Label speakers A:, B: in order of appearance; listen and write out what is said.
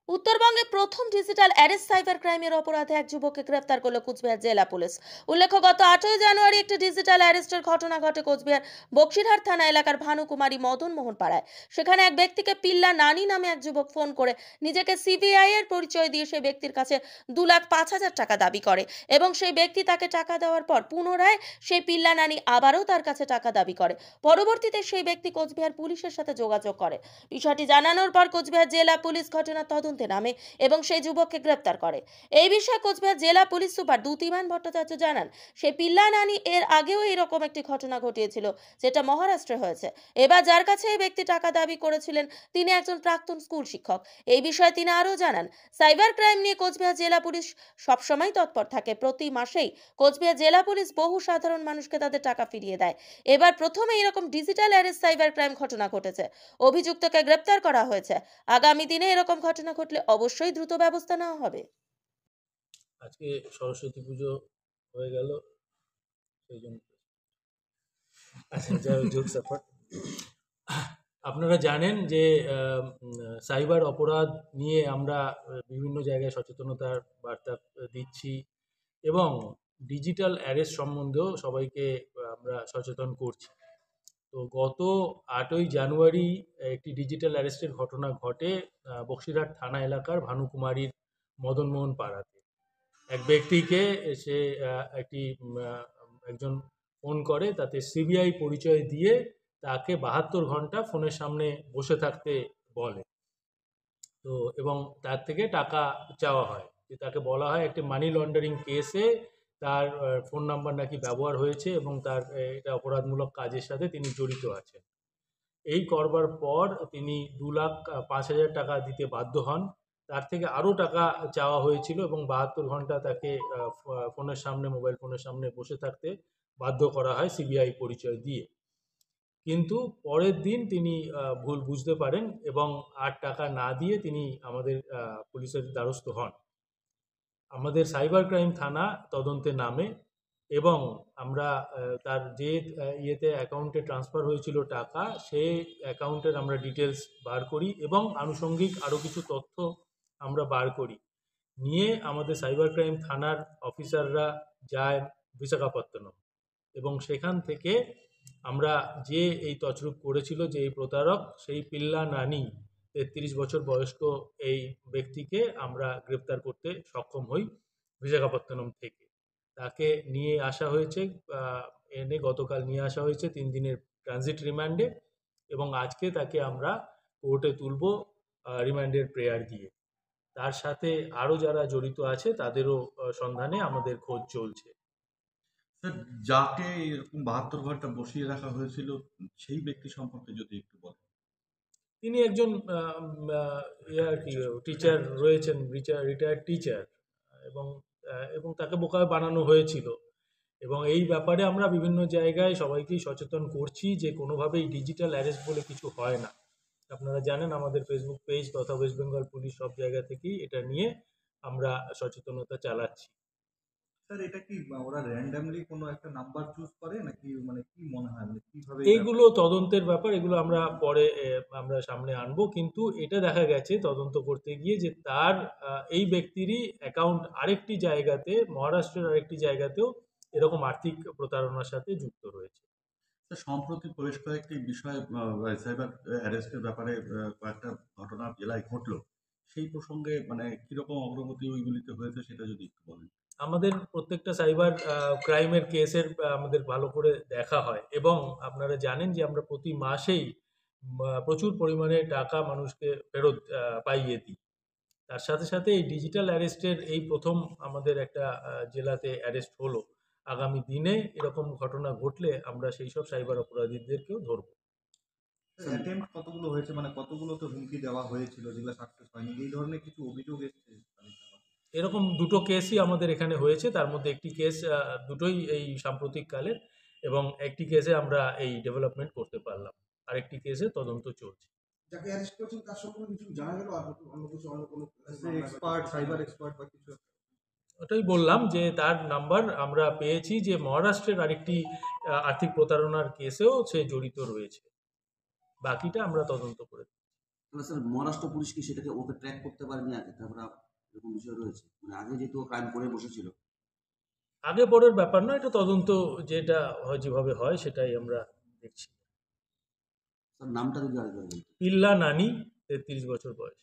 A: উত্তরবঙ্গে প্রথম digital arrest cyber ক্রাইমের অপরাধে এক যুবককে গ্রেফতার করল কোচবিহার জেলা পুলিশ। উল্লেখ্য, গত 8ই জানুয়ারি একটি ডিজিটাল অ্যারেস্টের ঘটনা ঘটে কোচবিহার বক্সিরহাট থানা এলাকার ভানুকুমারী মদন মোহন পাড়ায়। সেখানে এক ব্যক্তিকে পিল্লা নানি নামে এক যুবক ফোন করে নিজেকে সিবিআই এর পরিচয় দিয়ে সেই ব্যক্তির কাছে 2,05,000 টাকা দাবি করে এবং সেই ব্যক্তি তাকে টাকা দেওয়ার পর পুনরায় সেই পিল্লা নানি আবারও তার কাছে টাকা দাবি করে। পরবর্তীতে সেই ব্যক্তি কোচবিহার পুলিশের সাথে যোগাযোগ করে। বিষয়টি জানানোর পর কোচবিহার জেলা পুলিশ ঘটনার তদন্তে নামে এবং সেই যুবককে গ্রেফতার করে। এই বিষয়ে কোচবিহার জেলা পুলিশ সুপার দ্যুতিমান ভট্টাচার্য জানান, সেই পিল্লা নানি এর আগেও এরকম একটি ঘটনা ঘটিয়েছিল, যেটা মহারাষ্ট্রে হয়েছে। এবার যার কাছে এই ব্যক্তি টাকা দাবি করেছিলেন তিনি একজন প্রাক্তন স্কুল শিক্ষক। এই বিষয়ে তিনি আরও জানান, সাইবার ক্রাইম নিয়ে কোচবিহার জেলা পুলিশ সবসময় তৎপর থাকে। প্রতি মাসেই কোচবিহার জেলা পুলিশ বহু সাধারণ মানুষকে তাদের টাকা ফিরিয়ে দেয়। এবার প্রথমে এরকম ডিজিটাল অ্যারেস্ট সাইবার ক্রাইম ঘটনা ঘটেছে, অভিযুক্তকে গ্রেফতার করা হয়েছে। আগামী দিনে এরকম ঘটনা ঘটলে অবশ্যই দ্রুত ব্যবস্থা নেওয়া হবে।
B: আজকে সরস্বতী পুজো হয়ে গেল, সেই জন্য আপনারা জানেন যে সাইবার অপরাধ নিয়ে আমরা বিভিন্ন জায়গায় সচেতনতার বার্তা দিচ্ছি এবং ডিজিটাল অ্যারেস্ট সম্বন্ধেও সবাইকে আমরা সচেতন করছি। তো গত 8ই জানুয়ারি একটি ডিজিটাল অ্যারেস্টের ঘটনা ঘটে বক্সিরহাট থানা এলাকার ভানুকুমারীর মদনমোহন পাড়াতে। এক ব্যক্তিকে সে একজন ফোন করে, তাতে সিবিআই পরিচয় দিয়ে তাকে 72 ঘন্টা ফোনের সামনে বসে থাকতে বলে। তো এবং তার থেকে টাকা চাওয়া হয়, যে তাকে বলা হয় একটি মানি লন্ডারিং কেসে তার ফোন নাম্বার নাকি ব্যবহার হয়েছে এবং তার এটা অপরাধমূলক কাজের সাথে তিনি জড়িত আছেন। এই করবার পর তিনি 2,05,000 টাকা দিতে বাধ্য হন। তার থেকে আরও টাকা চাওয়া হয়েছিল এবং 72 ঘন্টা তাকে ফোনের সামনে, মোবাইল ফোনের সামনে বসে থাকতে বাধ্য করা হয় সিবিআই পরিচয় দিয়ে। কিন্তু পরের দিন তিনি ভুল বুঝতে পারেন এবং আর টাকা না দিয়ে তিনি আমাদের পুলিশের দ্বারস্থ হন। আমাদের সাইবার ক্রাইম থানা তদন্তে নামে এবং আমরা তার যে ইয়েতে অ্যাকাউন্টে ট্রান্সফার হয়েছিল টাকা, সেই অ্যাকাউন্টের আমরা ডিটেলস বার করি এবং আনুষঙ্গিক আরও কিছু তথ্য আমরা বার করি। নিয়ে আমাদের সাইবার ক্রাইম থানার অফিসাররা যায় বিশাখাপত্তনম এবং সেখান থেকে আমরা যে এই তছরূপ করেছিল যে এই প্রতারক, সেই পিল্লা নানি 33 বছর বয়স্ক এই ব্যক্তিকে আমরা গ্রেপ্তার করতে সক্ষম হই বিশাখাপত্তনম থেকে। তাকে নিয়ে আসা হয়েছে, এনে গতকাল নিয়ে আসা হয়েছে 3 দিনের ট্রানজিট রিমান্ডে এবং আজকে তাকে আমরা কোর্টে তুলব রিমান্ডের প্রেয়ার দিয়ে। তার সাথে আরও যারা জড়িত আছে তাদেরও সন্ধানে আমাদের খোঁজ চলছে।
C: স্যার, যাকে এরকম 72 ঘন্টা বসিয়ে রাখা হয়েছিল সেই ব্যক্তি সম্পর্কে যদি একটু বলেন।
B: তিনি একজন আর কি টিচার রয়েছেন, রিটায়ার্ড টিচার এবং এবং তাকে বোকা বানানো হয়েছিল এবং এই ব্যাপারে আমরা বিভিন্ন জায়গায় সবাইকেই সচেতন করছি যে কোনোভাবেই ডিজিটাল অ্যারেস্ট বলে কিছু হয় না। আপনারা জানেন আমাদের ফেসবুক পেজ তথা ওয়েস্ট বেঙ্গল পুলিশ সব জায়গা থেকেই এটা নিয়ে আমরা সচেতনতা চালাচ্ছি।
C: স্যার, এটা কি ওরা র্যান্ডমলি কোনো একটা নাম্বার চুজ করে নাকি, মানে কি মনে হয়, মানে কিভাবে?
B: এইগুলো তদন্তের ব্যাপার, এগুলো আমরা পরে আমরা সামনে আনবো। কিন্তু এটা দেখা গেছে তদন্ত করতে গিয়ে যে তার এই ব্যক্তিরই অ্যাকাউন্ট আরেকটি জায়গাতে, মহারাষ্ট্রের আরেকটি জায়গাতেও এরকম আর্থিক প্রতারণার সাথে যুক্ত রয়েছে।
C: সম্প্রতি বেশ কয়েকটি বিষয় সাইবার অ্যারেস্টের ব্যাপারে কয়েকটা ঘটনা জেলায় ঘটলো, সেই প্রসঙ্গে মানে কিরকম অগ্রগতি ওইগুলিতে হয়েছে সেটা যদি একটু বলেন।
B: আমাদের প্রত্যেকটা সাইবার ক্রাইমের কেসের আমাদের ভালো করে দেখা হয় এবং আপনারা জানেন যে আমরা প্রতি মাসেই প্রচুর পরিমাণে টাকা মানুষকে ফেরত পাইয়ে দিই। তার সাথে সাথে এই ডিজিটাল অ্যারেস্টের এই প্রথম আমাদের একটা জেলাতে অ্যারেস্ট হলো। আগামী দিনে এরকম ঘটনা ঘটলে আমরা সেই সব সাইবার অপরাধীদেরকেও ধরব।
C: অ্যাটেম্প্ট কতগুলো হয়েছে, মানে কতগুলোতে হুমকি দেওয়া হয়েছিল যেগুলো সাকসেস হয়নি, এই ধরনের কিছু অভিযোগ এসেছে?
B: এরকম দুটো কেসই আমাদের এখানে হয়েছে, তার মধ্যে একটি কেস, দুটোই এই সাম্প্রতিক কালের এবং একটি কেসে আমরা এই ডেভেলপমেন্ট করতে পারলাম, আরেকটি কেসে তদন্ত চলছে।
D: যাকে অ্যারেস্ট করেছেন তার সম্পর্কে কিছু জানা গেল, আর অন্য কিছু, অন্য কোনো এক্সপার্ট, সাইবার এক্সপার্ট বা কিছু?
B: ওটাই বললাম যে তার নাম্বার আমরা পেয়েছি যে মহারাষ্ট্রের আরেকটি আর্থিক প্রতারণার কেসেও সে জড়িত রয়েছে। বাকিটা আমরা তদন্ত করে
E: তাহলে স্যার মহারাষ্ট্র পুলিশ কি সেটাকে ওকে ট্র্যাক করতে পারেনি আগে? তারপরে এরকম বিষয় রয়েছে, মানে আগে যেহেতু ক্রাইম করে বসেছিল।
B: আগে পরের ব্যাপার নয়, এটা তদন্ত যেটা হয় যেভাবে হয় সেটাই আমরা দেখছি।
E: স্যার নামটা যদি আরেকবার বলতেন।
B: পিল্লা নানি, 33 বছর বয়স।